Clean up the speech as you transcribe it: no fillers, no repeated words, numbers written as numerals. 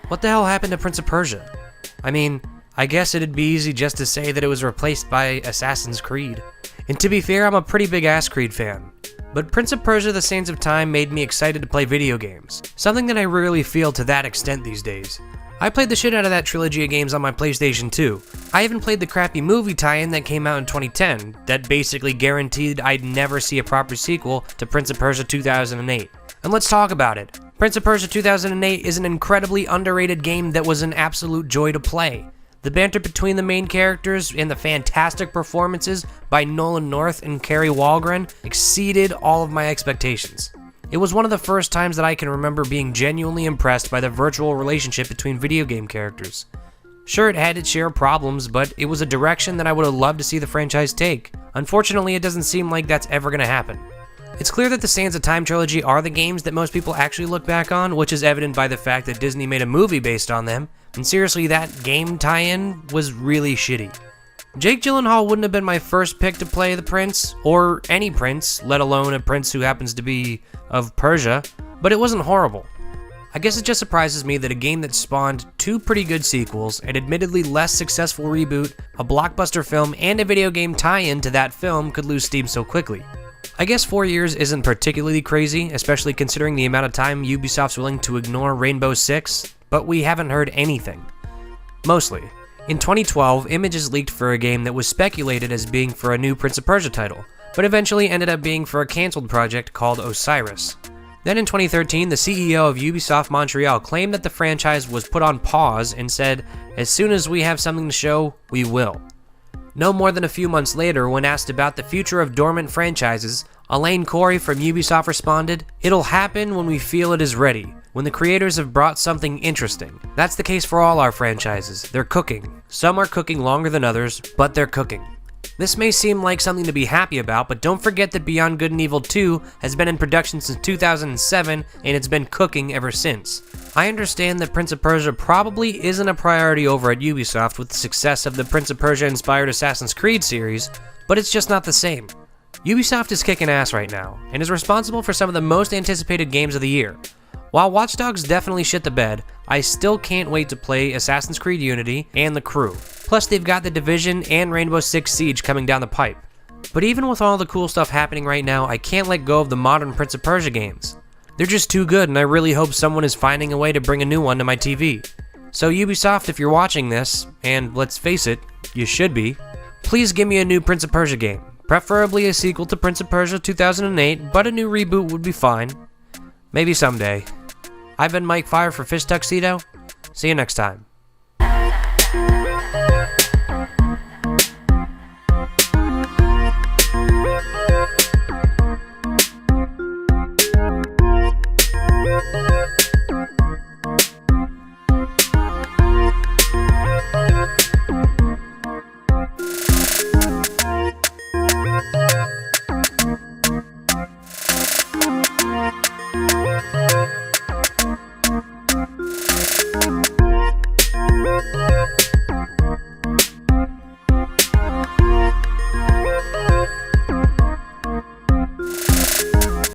What the hell happened to Prince of Persia? I mean, I guess it'd be easy just to say that it was replaced by Assassin's Creed. And to be fair, I'm a pretty big ass Creed fan. But Prince of Persia: The Sands of Time made me excited to play video games, something that I rarely feel to that extent these days. I played the shit out of that trilogy of games on my PlayStation 2. I even played the crappy movie tie-in that came out in 2010 that basically guaranteed I'd never see a proper sequel to Prince of Persia 2008. And let's talk about it. Prince of Persia 2008 is an incredibly underrated game that was an absolute joy to play. The banter between the main characters and the fantastic performances by Nolan North and Kerry Walgren exceeded all of my expectations. It was one of the first times that I can remember being genuinely impressed by the virtual relationship between video game characters. Sure, it had its share of problems, but it was a direction that I would have loved to see the franchise take. Unfortunately, it doesn't seem like that's ever going to happen. It's clear that the Sands of Time trilogy are the games that most people actually look back on, which is evident by the fact that Disney made a movie based on them, and seriously, that game tie-in was really shitty. Jake Gyllenhaal wouldn't have been my first pick to play the prince, or any prince, let alone a prince who happens to be of Persia, but it wasn't horrible. I guess it just surprises me that a game that spawned two pretty good sequels, an admittedly less successful reboot, a blockbuster film, and a video game tie-in to that film could lose steam so quickly. I guess 4 years isn't particularly crazy, especially considering the amount of time Ubisoft's willing to ignore Rainbow Six, but we haven't heard anything. Mostly. In 2012, images leaked for a game that was speculated as being for a new Prince of Persia title, but eventually ended up being for a cancelled project called Osiris. Then in 2013, the CEO of Ubisoft Montreal claimed that the franchise was put on pause and said, "As soon as we have something to show, we will." No more than a few months later, when asked about the future of dormant franchises, Elaine Corey from Ubisoft responded, "It'll happen when we feel it is ready, when the creators have brought something interesting. That's the case for all our franchises. They're cooking. Some are cooking longer than others, but they're cooking." This may seem like something to be happy about, but don't forget that Beyond Good and Evil 2 has been in production since 2007, and it's been cooking ever since. I understand that Prince of Persia probably isn't a priority over at Ubisoft with the success of the Prince of Persia-inspired Assassin's Creed series, but it's just not the same. Ubisoft is kicking ass right now, and is responsible for some of the most anticipated games of the year. While Watch Dogs definitely shit the bed, I still can't wait to play Assassin's Creed Unity and The Crew. Plus they've got The Division and Rainbow Six Siege coming down the pipe. But even with all the cool stuff happening right now, I can't let go of the modern Prince of Persia games. They're just too good, and I really hope someone is finding a way to bring a new one to my TV. So Ubisoft, if you're watching this, and let's face it, you should be, please give me a new Prince of Persia game. Preferably a sequel to Prince of Persia 2008, but a new reboot would be fine. Maybe someday. I've been Mike Feyrer for Fish Tuxedo. See you next time.